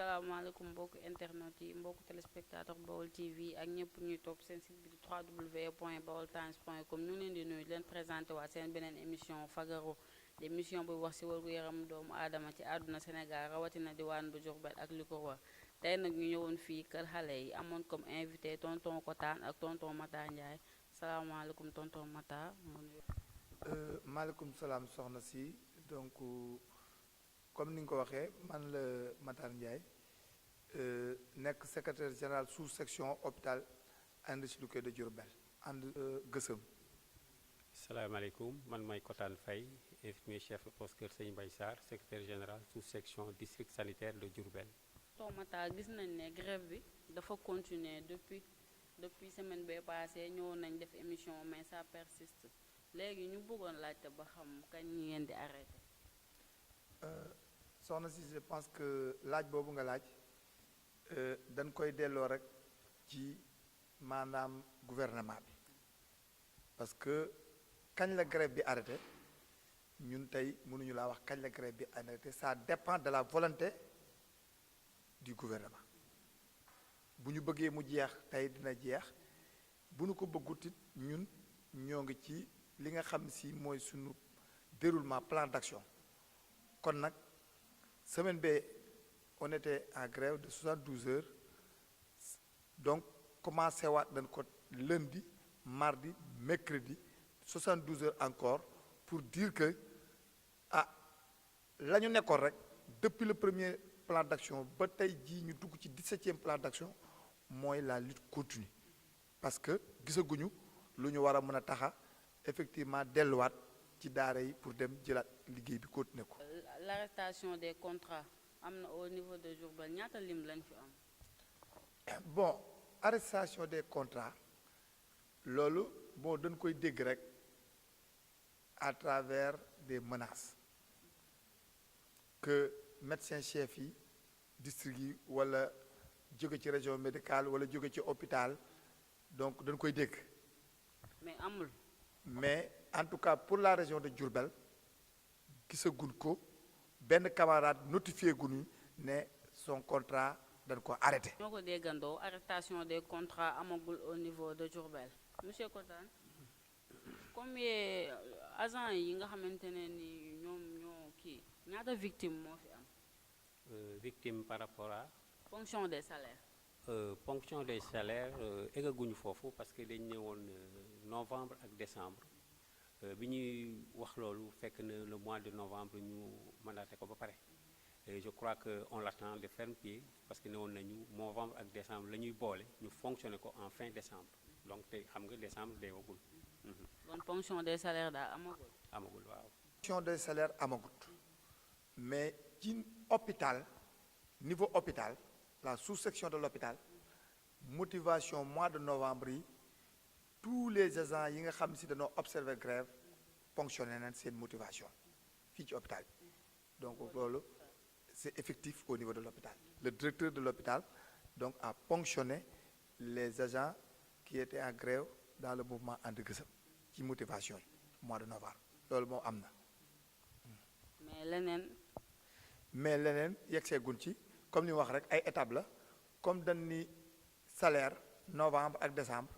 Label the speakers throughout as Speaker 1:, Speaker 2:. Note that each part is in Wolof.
Speaker 1: asalaamaaleykum mbokku internet yi mbokku téléspectateur Baol TV ak ñëpp ñuy topp seen site bi di www.baoltimes.com ñu leen di nuyu leen présenté waat seen beneen émission fagaru di émission buy wax ci wér-gu-yaram doomu aadama ci àdduna Sénégal rawatina diwaan bu Diourbel ak li ko wër tey nag ñu ñëwoon fii kër xale yi amoon comme invité tonton Kotaan ak tonton Matar Ndiaye salaamaaleykum tonton Matar.
Speaker 2: maaleykum salaam soxna si donc comme ni nga ko waxee man la Matar Ndiaye nekk secrétaire général sous-section hôpital And Sidikou de Diourbel ànd gësëm.
Speaker 3: salaamaaleykum man mooy Kotaan Faye infirmier chef de poste Kër Sëñ Mbaye Sarr secrétaire général sous-section district sanitaire de Diourbel.
Speaker 1: tonton Matar gis nañ ne grève bi dafa continuer depuis semaine bee passé ñëwoon nañ def émission mais ça persiste léegi ñu bëggoon laajte ba xam kañ ñi ngeen di arrêté.
Speaker 2: soxna si je pense que laaj boobu nga laaj dañ koy delloo rek ci maanaam gouvernement bi parce que kañ la grève bi arrêté ñun tey mënuñu laa wax kañ la grève bi arrêté ça dépend de la volonté du gouvernement bu ñu bëggee mu jeex tey dina jeex bu ñu ko bëggut it ñun ñoo ngi ci li nga xam si mooy sunu déroulement plan d'action kon nag semaine bee on était en grève de 72 heures donc commencé waat dañ ko lundi mardi mercredi 72 heures encore pour dire que la ñu nekkoon rek depuis le premier plan d'action ba tey jii ñu dugg ci 17e plan d'action mooy la lutte continue parce que gisaguñu lu ñu war a mën a taxa effectivement delluwaat ci daara yi pour dem jëlaat liggéey bi continuer ko.
Speaker 1: L'arrestation des contrats am na au niveau de Diourbel ñaata lim lañ fi am.
Speaker 2: bon arrestation des contrats loolu bon dañ koy dégg rek à travers des menaces que médecin chef yi district yi wala jóge ci région médicale wala jóge ci hôpital donc dañ koy dégg.
Speaker 1: mais amul.
Speaker 2: mais en tout cas pour la région de Diourbel gisaguñ ko benn camarade notifié guñu ne son contrat dañ ko arrêté.
Speaker 1: ñoo ko déggandoo arrestation des contrats amagul au niveau de Diourbel monsieur Kotaan combien agents yi nga xamante ne ni ñoom ñoo kii ñaata victime moo fi am.
Speaker 3: Victime par rapport à.
Speaker 1: ponction des salaires.
Speaker 3: Ponction des salaires eggaguñu foofu parce que dañ ñëwoon novembre ak décembre bi ñuy wax loolu fekk na le mois de novembre ñu mandaté ko ba pare et je crois que on l'attend de ferme pied parce que newoon nañu novembre ak décembre la ñuy boole ñu fonctionné ko en fin décembre donc te xam nga décembre day wagul.
Speaker 1: kon ponction des salaires daal amagul.
Speaker 3: amagul waaw.
Speaker 2: ponction des salaires amagut mais ci hôpital niveau hôpital la sous-section de l'hôpital motivation mois de novembre yi tous les agents yi nga xam si dañoo observer grève ponctionné nañ seen motivation fii ci hôpital bi donc loolu c'est effectif au niveau de l'hôpital le directeur de l'hôpital donc a ponctionné les agents qui étaient en grève dans le mouvement And Gueusseum ci motivation yi mois de novembre loolu moom am na. mais leneen yeggseegun ci comme ni wax rek ay étapes la comme dañ ni salaire novembre ak décembre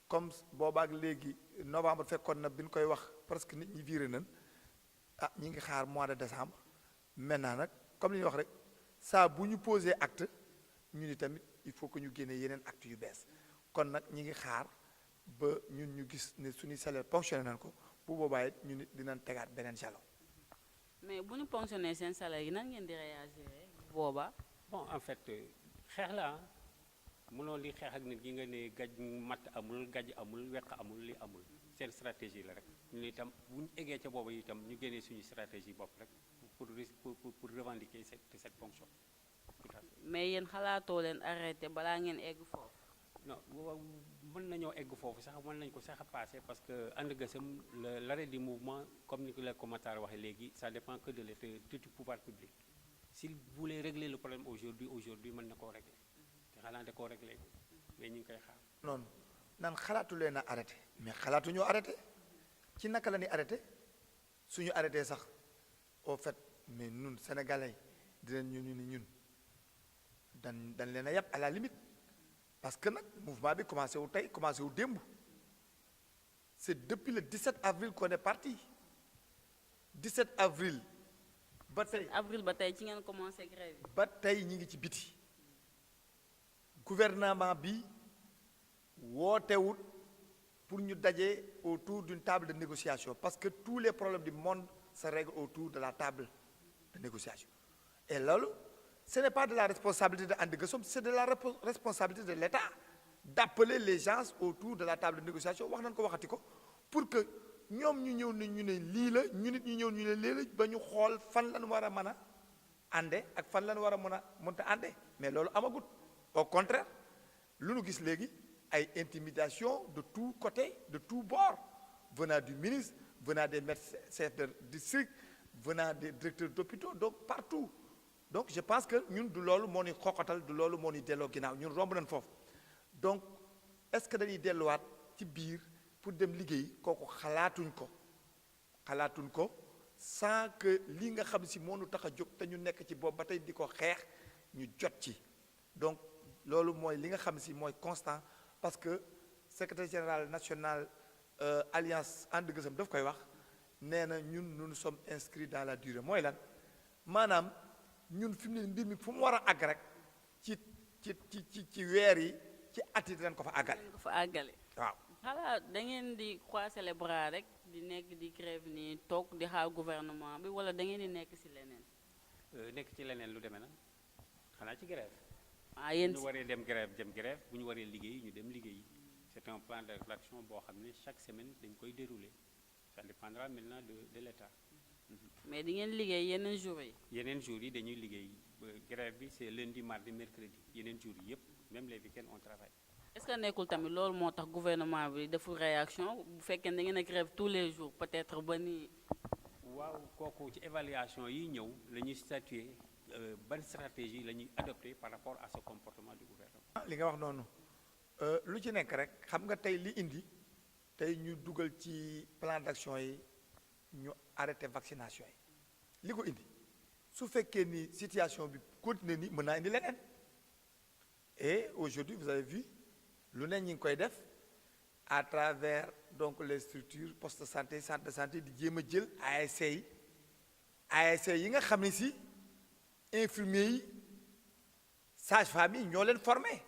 Speaker 2: comme boobaak léegi novembre fekkoon na bi ñu koy wax presque nit ñi viré nañ ñi ngi xaar mois de décembre maintenant nag comme li ñuy wax rek saa bu ñu posé acte ñu ni tamit il faut que ñu génne yeneen acte yu bees kon nag ñi ngi xaar ba ñun ñu gis ne suñuy salaire ponctionné nañ ko bu boobaa it ñu nit dinañ tegaat beneen jalon.
Speaker 1: mais bu ñu ponctionné seen salaire yi nan ngeen di réagir booba.
Speaker 3: bon en fait xeex la mënoo li xeex ak nit gi nga ne gaj matt amul gaj amul weq amul li amul seen stratégie la rek ñu itam bu ñu eggee ca boobu itam ñu génnee suñu stratégie bopp rek pour revendiquer cette fonction.
Speaker 1: mais yéen xalaatoo leen arrêté balaa ngeen egg foofu.
Speaker 3: non mën nañoo egg foofu sax mën nañu ko sax a passé parce que And Gueusseum l'arrêt du mouvement comme ni ko la Matar waxee léegi ça dépend que de l'État du pouvoir public s'il voulait régler le problème aujourd'hui mën na koo régler te xalaat da koo régler mais ñu ngi koy xaar.
Speaker 2: noonu nan xalaatu leen a arrêté mais xalaatu ñoo arrêté ci naka la ñuy arrêté suñu arrêté sax au fait mais ñun sénégalais dinañ ñu ni ñun dañ leen a yàpp à la limite parce que nag mouvement bi commencé wu tey commencé wu démb c'est depuis le 17 avril qu'on est parti 17 avril ba tey
Speaker 1: avril ba tey ci ngeen commencé grève yi.
Speaker 2: ba tey ñi ngi ci biti gouvernement bi wootewut pour ñu daje autour d'une table de négociation parce que tous les problèmes du monde se règlent autour de la table de négociation et loolu ce n'est pas de la responsabilité de And Gueusseum c'est de la responsabilité de l'État d'appeler les gens autour de la table de négociation wax nañ ko waxati ko pour que ñoom ñu ñëw ne ñu ne lii la ñu nit ñu ñëw ñu ne lii la ba ñu xool fan lañ war a mën a ànde ak fan lañ war a mën a mënta ànde mais loolu amagut au contraire lu nu gis léegi ay intimidation de tous côtés de tous bords venant du ministre venant des médecins chefs de district venant des directeurs d'hôpitaux donc partout donc je pense que ñun du loolu moo ni xoqatal du loolu moo ni delloo ginnaaw ñun romb nañ foofu donc est-ce que dañuy delluwaat ci biir pour dem liggéey kooku xalaatuñ ko sans que li nga xam si moo nu tax a jóg te ñu nekk ci boobu ba tey di ko xeex ñu jot ci donc loolu mooy li nga xam si mooy constant parce que secrétaire général national alliance And Gueusseum daf koy wax nee na ñun nous sommes inscrits dans la durée mooy lan maanaam ñun fi mu ne mbir mi fu mu war a àgg rek ci weer yi ci at yi dañ ko fa àggale waaw
Speaker 1: xalaat da ngeen di croiser les bras rek di nekk di grève nii toog di xaar gouvernement bi wala da ngeen di nekk ci leneen.
Speaker 3: nekk ci leneen lu demee na xanaa ci grève.
Speaker 1: Yéen
Speaker 3: bu ñu waree dem grève bu ñu waree liggéey ñu dem liggéey c'est un plan d'action boo xam ne chaque semaine dañ koy dérouler ça dépendra maintenant de l'État.
Speaker 1: mais di ngeen liggéey yeneen jours yi.
Speaker 3: yeneen jours yi dañuy liggéey grève bi c'est lundi mardi mercredi yeneen jours yi yëpp même les week-ends on travaille.
Speaker 1: est-ce que nekkul tamit loolu moo tax gouvernement bi deful réaction bu fekkee da ngeen a grève tous les jours peut-être ba nii.
Speaker 2: waaw kooku ci évaluation yi ñëw la ñuy statuer ban stratégie la ñuy adopter par rapport à ce comportement du gouvernement. li nga wax noonu lu ci nekk rek xam nga tey li indi tey ñu dugal ci plan d'action yi ñu arrêté vaccination yi li ko indi su fekkee ni situation bi continue ni mën naa indi leneen et aujourd'hui vous avez vu lu ne ñi ngi koy def à travers donc les structures poste de santé centre de santé di jéem a jël ASC yi nga xam ne si infirmiers yi sages-femmes yi ñoo leen formé.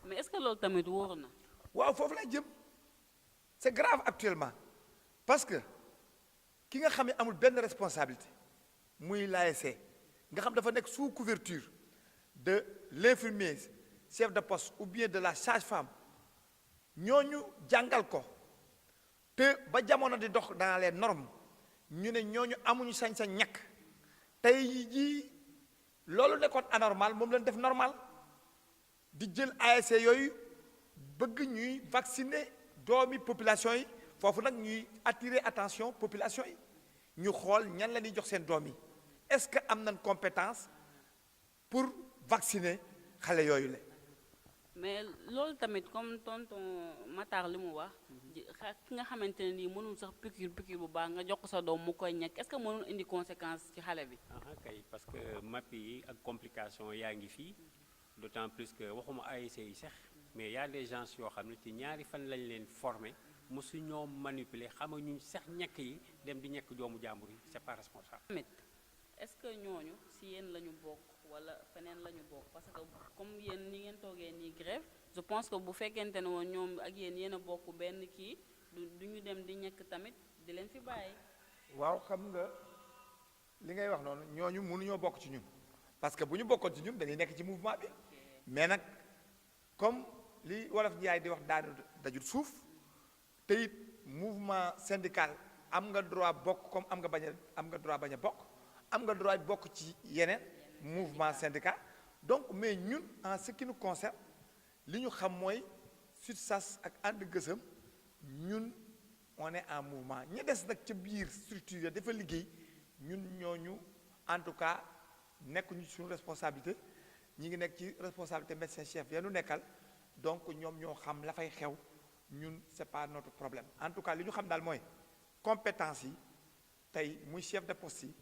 Speaker 1: mais est-ce que loolu tamit wóor na.
Speaker 2: waaw foofu lay jëm c'est grave actuellement parce que ki nga xam ne amul benn responsabilité muy l'ASC nga xam dafa nekk sous couverture de l'infirmier chef de poste ou bien de la sage-femme ñooñu jàngal ko te ba jamono di dox dans les normes ñu ne ñooñu amuñu sañ-sañ ñàkk tey jii loolu nekkoon anormal moom lañ def normal di jël ASC yooyu bëgg ñuy vacciner doomi population yi foofu nag ñuy attirer attention population yi ñu xool ñan la ñuy jox seen doom yi est-ce que am nañ compétence pour vacciner xale yooyu la.
Speaker 1: mais loolu tamit comme tonton Matar li mu wax ki nga xamante ne nii mënul sax piqûre bu baax nga jox ko sa doom mu koy ñàkk est-ce que mënul indi conséquence ci xale bi.
Speaker 3: kay parce que MAP yi ak complication yaa ngi fii d'autant plus que waxuma ASC yi sax mais y a des gens yoo xam ne ci ñaari fan lañ leen former mosu ñoo manipuler xamañu sax ñàkk yi dem di ñàkk doomu jàmbur yi c'est pas responsable.
Speaker 1: tamit est-ce que ñooñu si yéen la ñu bokk wala feneen la ñu bokk parce que comme yéen ni ngeen toogee nii grève je pense que bu fekkente ne woon ñoom ak yéen a bokk benn kii du ñu dem di ñekk tamit di leen fi bàyyi.
Speaker 2: waaw xam nga li ngay wax noonu ñooñu mënuñoo bokk ci ñun parce que bu ñu bokkoon ci ñun dañuy nekk ci mouvement bi mais nag comme li wolof Njaay di wax daanu dajul suuf te it mouvement syndical am nga droit bokk comme am nga droit bañ a bokk am nga droit bokk ci yeneen mouvement syndical donc mais ñun en ce qui nous concerne li ñu xam mooy SUTSAS ak And Gueusseum ñun on est en mouvement ñi des nag ca biir structure ya dafa liggéey ñun ñooñu en tout cas nekkuñu suñu responsabilité ñi ngi nekk ci responsabilité médecin chef ya nu nekkal donc ñoom ñoo xam la fay xew ñun c'est pas notre problème en tout cas li ñu xam daal mooy compétence yi tey muy chef de poste yi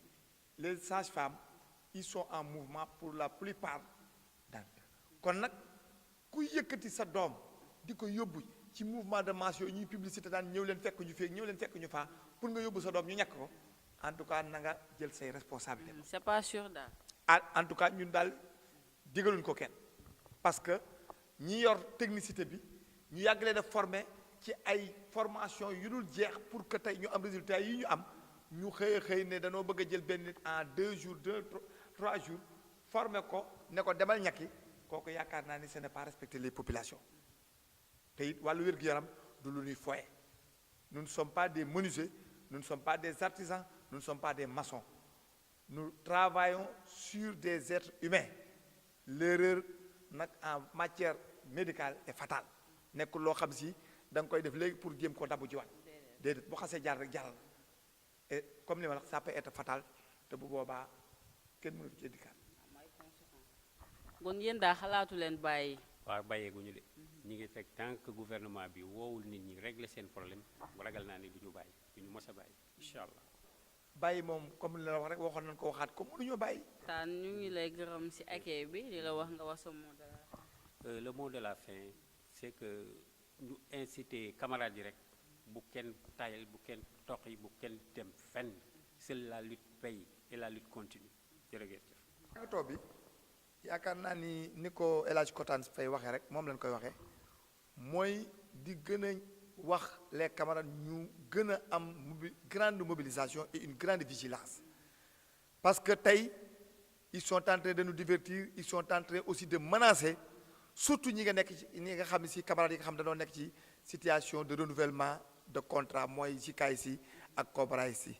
Speaker 2: les sages-femmes ils sont en mouvement pour la plupart daan kon nag ku yëkkati sa doom di ko yóbbu ci mouvement de masse yooyu ñuy publicité daan ñëw leen fekk ñu fii ñëw leen fekk ñu faa pour nga yóbbu sa doom ñu ñàkk ko en tout cas na nga jël say responsabilités.
Speaker 1: c'est pas sûr daal.
Speaker 2: En tout cas ñun daal digaluñ ko kenn parce que ñi yor technicité bi ñu yàgg leen a formé ci ay formation yu dul jeex pour que tey ñu am résultat yi ñu am ñu xëy ne danoo bëgg a jël benn nit en 2 jours 3 jours formé ko ne ko demal ñakki kooku yaakaar naa ni ce n'est pas respecter les populations te it wàllu wér-gu-yaram du lu ñuy foye. Nous ne sommes pas des menuisiers, nous ne sommes pas des artisans, nous ne sommes pas des maçons. Nous travaillons sur des êtres humains. L'erreur nag en matière médicale est fatale nekkul loo xam si da nga koy def léegi pour jéem ko dabu jiwaat déedéet bu xasee jaar rek jaral et comme li ma wax ça peut être fatal te bu boobaa kenn mënatu ci dikkaat.
Speaker 1: kon yéen daal xalaatu leen bàyyi.
Speaker 3: waaw bàyyeeguñu de ñi ngi fekk tant que gouvernement bi woowul nit ñi régler seen problème ragal naa ni du ñu bàyyi du ñu mos a bàyyi incha allah.
Speaker 2: bàyyi moom comme li la wax rek waxoon nañu ko waxaat comme mënuñoo bàyyi.
Speaker 1: taan ñu ngi lay gërëm ci accueil bi di la wax nga wax sa mot de la fin.
Speaker 3: Le mot de la fin c'est que ñu inciter camarades yi rek bu kenn tayal bu kenn toq yi bu kenn dem fenn seule la lutte paye et la lutte continue jërëjëf.
Speaker 2: tàggatoo bi yaakaar naa ni ko El Hadj Kotaan Faye waxee rek moom lañ koy waxee mooy di gën a wax les camarades ñu gën a am grande mobilisation et une grande vigilance parce que tey ils sont en train de nous divertir ils sont en train aussi de menacer surtout ñi nga nekk ci ñi nga xam ne si camarades yi nga xam dañoo nekk ci situation de renouvellement de contrat mooy si kaay si ak Cobra si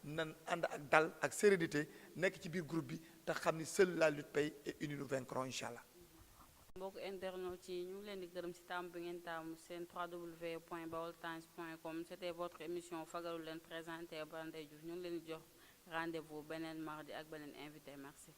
Speaker 2: nan ànd ak dal ak sérénité nekk ci biir groupe bi te xam ni seule la lutte paye et unis nous vaincrons incha allah.
Speaker 1: mbokk internautes yi ñu ngi leen di gërëm ci taamu bi ngeen taamu seen www.baoltimes.com c'était votre émission fagaru leen présenté par Ndeye Diouf ñu ngi leen di jox rendez-vous beneen mardi ak beneen invité merci.